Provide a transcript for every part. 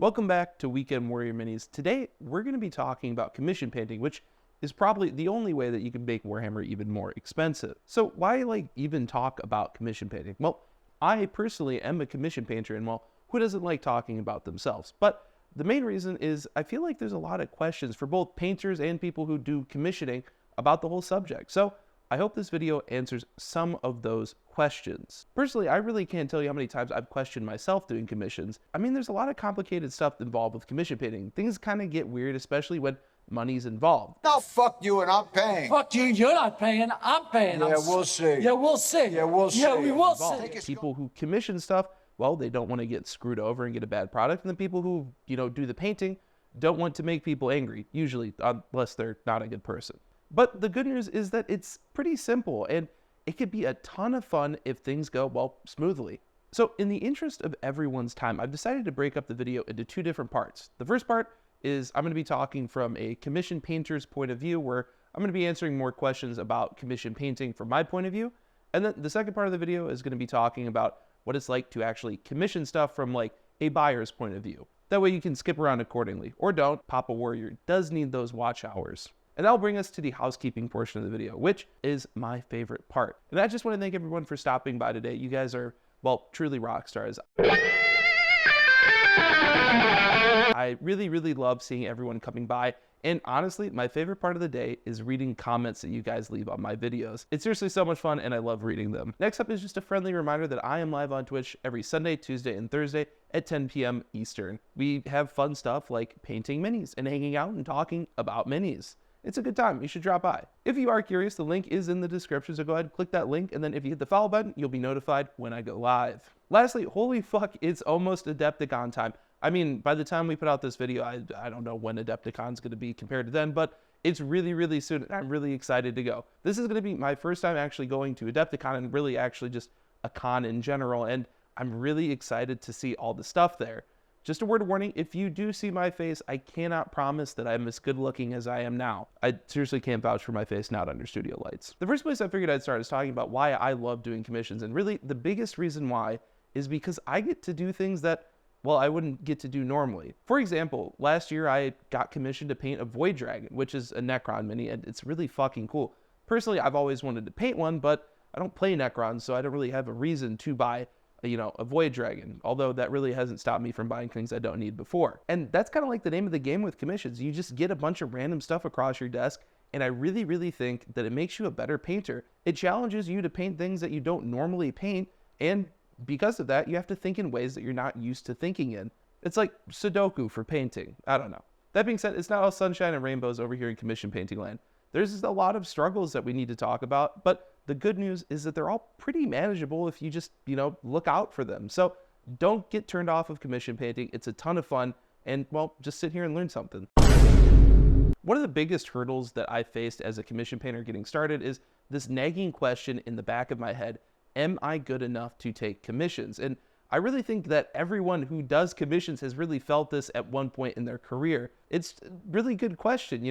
Welcome back to Weekend Warrior Minis. Today, we're going to be talking about commission painting, which is probably the only way that you can make Warhammer even more expensive. So why even talk about commission painting? Well, I personally am a commission painter, and well, who doesn't like talking about themselves? But the main reason is I feel like there's a lot of questions for both painters and people who do commissioning about the whole subject. So I hope this video answers some of those questions. Personally, I really can't tell you how many times I've questioned myself doing commissions. I mean, there's a lot of complicated stuff involved with commission painting. Things kind of get weird, especially when money's involved. No, fuck you and I'm paying. Fuck you, you're not paying, I'm paying. Yeah, we'll see. Yeah, we'll see. Yeah, we'll see. Yeah, we will see. People who commission stuff, well, they don't want to get screwed over and get a bad product. And the people who, do the painting don't want to make people angry, usually, unless they're not a good person. But the good news is that it's pretty simple, and it could be a ton of fun if things go, well, smoothly. So in the interest of everyone's time, I've decided to break up the video into two different parts. The first part is I'm going to be talking from a commission painter's point of view, where I'm going to be answering more questions about commission painting from my point of view. And then the second part of the video is going to be talking about what it's like to actually commission stuff from a buyer's point of view. That way you can skip around accordingly, or don't. Papa Warrior does need those watch hours. And that'll bring us to the housekeeping portion of the video, which is my favorite part. And I just want to thank everyone for stopping by today. You guys are, well, truly rock stars. I really love seeing everyone coming by. And honestly, my favorite part of the day is reading comments that you guys leave on my videos. It's seriously so much fun, and I love reading them. Next up is just a friendly reminder that I am live on Twitch every Sunday, Tuesday, and Thursday at 10 p.m. Eastern. We have fun stuff like painting minis and hanging out and talking about minis. It's a good time. You should drop by. If you are curious, the link is in the description, so go ahead and click that link, and then if you hit the follow button, you'll be notified when I go live. Lastly, holy fuck, it's almost Adepticon time. I mean, by the time we put out this video, I don't know when Adepticon's going to be compared to then, but it's really soon, and I'm really excited to go. This is going to be my first time actually going to Adepticon, and really actually just a con in general, and I'm really excited to see all the stuff there. Just a word of warning, if you do see my face, I cannot promise that I'm as good looking as I am now. I seriously can't vouch for my face not under studio lights. The first place I figured I'd start is talking about why I love doing commissions, and really the biggest reason why is because I get to do things that, well, I wouldn't get to do normally. For example, last year I got commissioned to paint a Void Dragon, which is a Necron mini, and it's really fucking cool. Personally, I've always wanted to paint one, but I don't play Necrons, so I don't really have a reason to buy a Void Dragon, although that really hasn't stopped me from buying things I don't need before. And that's kind of like the name of the game with commissions. You just get a bunch of random stuff across your desk, and I really think that it makes you a better painter. It challenges you to paint things that you don't normally paint, and because of that, you have to think in ways that you're not used to thinking in. It's like Sudoku for painting. I don't know. That being said, it's not all sunshine and rainbows over here in commission painting land. There's a lot of struggles that we need to talk about, but the good news is that they're all pretty manageable if you just, look out for them. So don't get turned off of commission painting. It's a ton of fun, and well, just sit here and learn something. One of the biggest hurdles that I faced as a commission painter getting started is this nagging question in the back of my head: am I good enough to take commissions? And I really think that everyone who does commissions has really felt this at one point in their career. It's a really good question,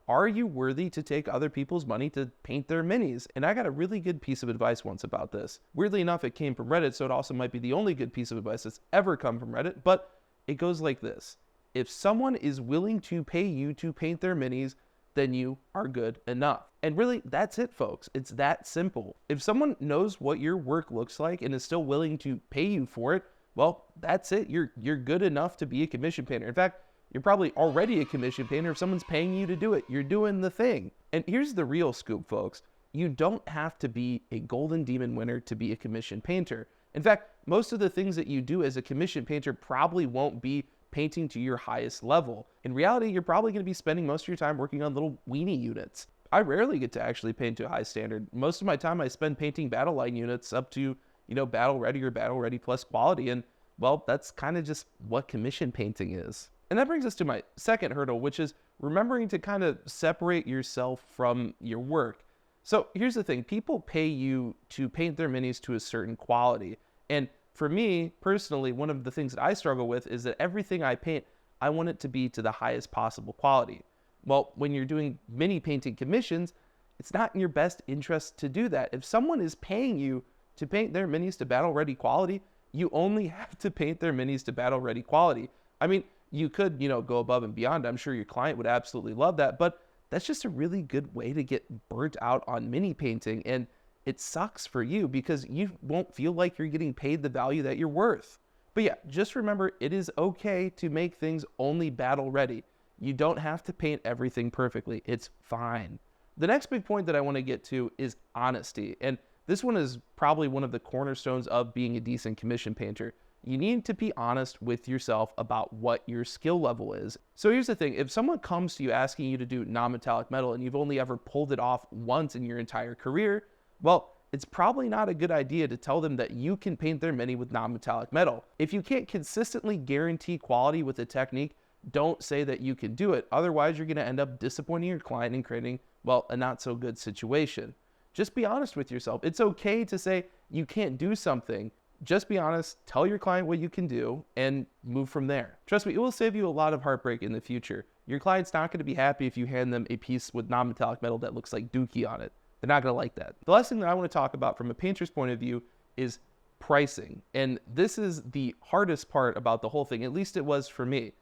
are you worthy to take other people's money to paint their minis? And I got a really good piece of advice once about this. Weirdly enough, it came from Reddit, so it also might be the only good piece of advice that's ever come from Reddit, but it goes like this: if someone is willing to pay you to paint their minis, then you are good enough. And really, that's it, folks. It's that simple. If someone knows what your work looks like and is still willing to pay you for it, well, that's it. You're good enough to be a commission painter. In fact, you're probably already a commission painter. If someone's paying you to do it, you're doing the thing. And here's the real scoop, folks. You don't have to be a Golden Demon winner to be a commission painter. In fact, most of the things that you do as a commission painter probably won't be painting to your highest level. In reality, you're probably going to be spending most of your time working on little weenie units. I rarely get to actually paint to a high standard. Most of my time I spend painting battle line units up to, battle ready or battle ready plus quality. And well, that's kind of just what commission painting is. And that brings us to my second hurdle, which is remembering to kind of separate yourself from your work. So here's the thing: people pay you to paint their minis to a certain quality. And for me, personally, one of the things that I struggle with is that everything I paint, I want it to be to the highest possible quality. Well, when you're doing mini painting commissions, it's not in your best interest to do that. If someone is paying you to paint their minis to battle ready quality, you only have to paint their minis to battle ready quality. I mean, you could, go above and beyond. I'm sure your client would absolutely love that, but that's just a really good way to get burnt out on mini painting. And it sucks for you because you won't feel like you're getting paid the value that you're worth. But yeah, just remember, it is okay to make things only battle ready. You don't have to paint everything perfectly. It's fine. The next big point that I want to get to is honesty. And this one is probably one of the cornerstones of being a decent commission painter. You need to be honest with yourself about what your skill level is. So here's the thing. If someone comes to you asking you to do non-metallic metal and you've only ever pulled it off once in your entire career, well, it's probably not a good idea to tell them that you can paint their mini with non-metallic metal. If you can't consistently guarantee quality with a technique, don't say that you can do it. Otherwise, you're going to end up disappointing your client and creating, well, a not so good situation. Just be honest with yourself. It's okay to say you can't do something. Just be honest, tell your client what you can do, and move from there. Trust me, it will save you a lot of heartbreak in the future. Your client's not going to be happy if you hand them a piece with non-metallic metal that looks like dookie on it. They're not going to like that. The last thing that I want to talk about from a painter's point of view is pricing. And this is the hardest part about the whole thing, at least it was for me.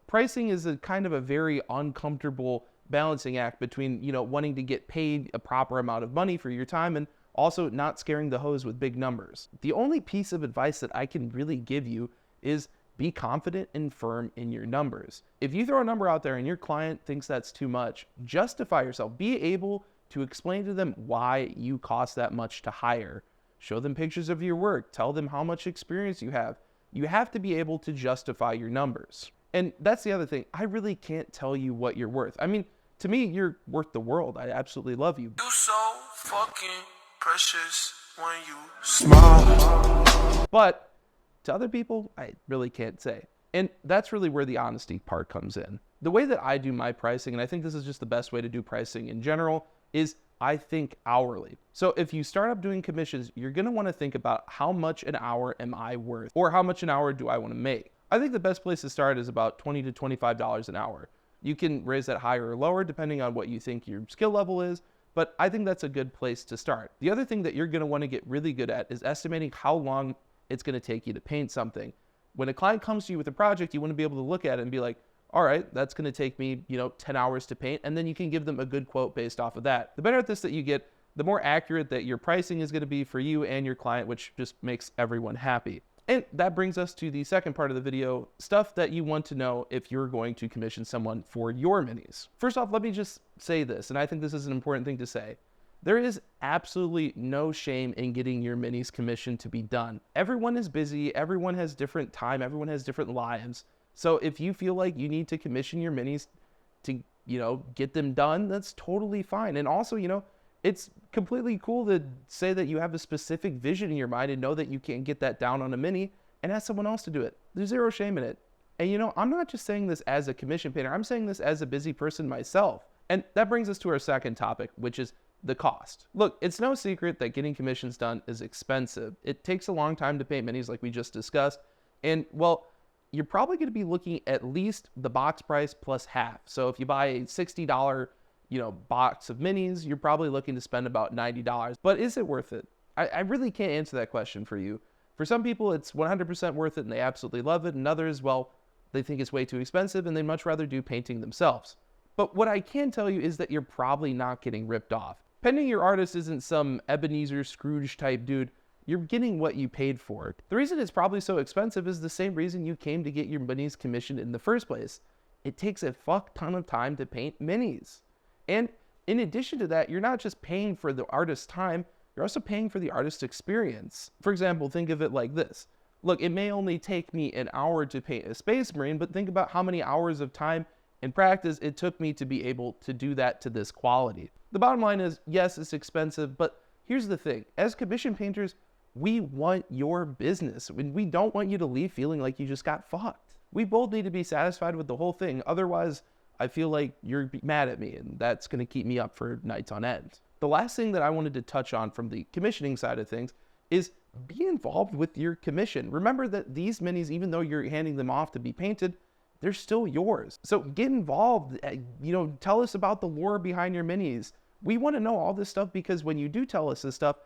Pricing is a kind of a very uncomfortable balancing act between, wanting to get paid a proper amount of money for your time and also not scaring the hose with big numbers. The only piece of advice that I can really give you is be confident and firm in your numbers. If you throw a number out there and your client thinks that's too much, justify yourself. Be able to explain to them why you cost that much to hire. Show them pictures of your work. Tell them how much experience you have. You have to be able to justify your numbers. And that's the other thing. I really can't tell you what you're worth. I mean, to me, you're worth the world. I absolutely love you. You so fucking precious when you smile. But to other people, I really can't say. And that's really where the honesty part comes in. The way that I do my pricing, and I think this is just the best way to do pricing in general, is I think hourly. So if you start up doing commissions, you're going to want to think about how much an hour am I worth, or how much an hour do I want to make. I think the best place to start is about $20 to $25 an hour. You can raise that higher or lower depending on what you think your skill level is, but I think that's a good place to start. The other thing that you're going to want to get really good at is estimating how long it's going to take you to paint something. When a client comes to you with a project, you want to be able to look at it and be like, all right, that's going to take me, 10 hours to paint. And then you can give them a good quote based off of that. The better at this that you get, the more accurate that your pricing is going to be for you and your client, which just makes everyone happy. And that brings us to the second part of the video, stuff that you want to know if you're going to commission someone for your minis. First off, let me just say this, and I think this is an important thing to say. There is absolutely no shame in getting your minis commissioned to be done. Everyone is busy, everyone has different time, everyone has different lives. So if you feel like you need to commission your minis to, get them done, that's totally fine. And also, it's completely cool to say that you have a specific vision in your mind and know that you can't get that down on a mini and ask someone else to do it. There's zero shame in it. And I'm not just saying this as a commission painter, I'm saying this as a busy person myself. And that brings us to our second topic, which is the cost. Look, it's no secret that getting commissions done is expensive. It takes a long time to paint minis like we just discussed. And well, you're probably going to be looking at least the box price plus half. So if you buy a $60, box of minis, you're probably looking to spend about $90. But is it worth it? I really can't answer that question for you. For some people, it's 100% worth it and they absolutely love it. And others, well, they think it's way too expensive and they'd much rather do painting themselves. But what I can tell you is that you're probably not getting ripped off. Pending your artist isn't some Ebenezer Scrooge type dude, you're getting what you paid for. The reason it's probably so expensive is the same reason you came to get your minis commissioned in the first place. It takes a fuck ton of time to paint minis. And in addition to that, you're not just paying for the artist's time, you're also paying for the artist's experience. For example, think of it like this. Look, it may only take me an hour to paint a Space Marine, but think about how many hours of time and practice it took me to be able to do that to this quality. The bottom line is, yes, it's expensive, but here's the thing. As commission painters, we want your business. We don't want you to leave feeling like you just got fucked. We both need to be satisfied with the whole thing. Otherwise, I feel like you're mad at me, and that's going to keep me up for nights on end. The last thing that I wanted to touch on from the commissioning side of things is be involved with your commission. Remember that these minis, even though you're handing them off to be painted, they're still yours. So get involved, tell us about the lore behind your minis. We want to know all this stuff because when you do tell us this stuff,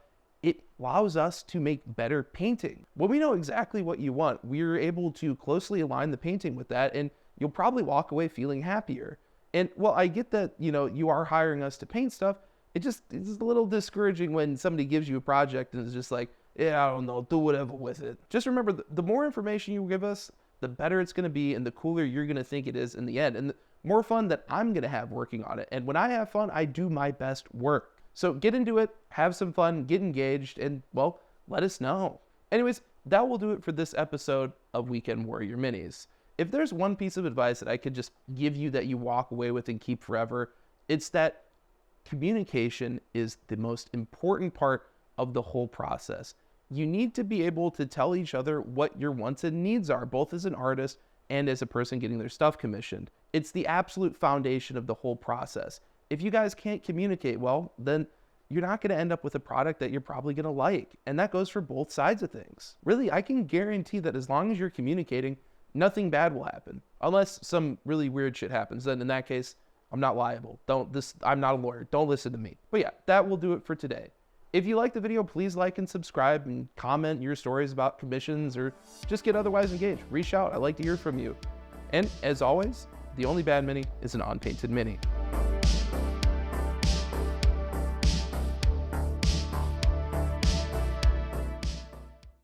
it allows us to make better painting. When we know exactly what you want, we're able to closely align the painting with that, and you'll probably walk away feeling happier. And well, I get that, you are hiring us to paint stuff. It's a little discouraging when somebody gives you a project and is just like, yeah, I don't know, do whatever with it. Just remember, the more information you give us, the better it's going to be and the cooler you're going to think it is in the end. And the more fun that I'm going to have working on it. And when I have fun, I do my best work. So get into it, have some fun, get engaged, and well, let us know. Anyways, that will do it for this episode of Weekend Warrior Minis. If there's one piece of advice that I could just give you that you walk away with and keep forever, it's that communication is the most important part of the whole process. You need to be able to tell each other what your wants and needs are, both as an artist and as a person getting their stuff commissioned. It's the absolute foundation of the whole process. If you guys can't communicate well, then you're not going to end up with a product that you're probably going to like. And that goes for both sides of things. Really, I can guarantee that as long as you're communicating, nothing bad will happen. Unless some really weird shit happens. Then in that case, I'm not liable. I'm not a lawyer. Don't listen to me. But yeah, that will do it for today. If you like the video, please like and subscribe and comment your stories about commissions or just get otherwise engaged. Reach out. I'd like to hear from you. And as always, the only bad mini is an unpainted mini.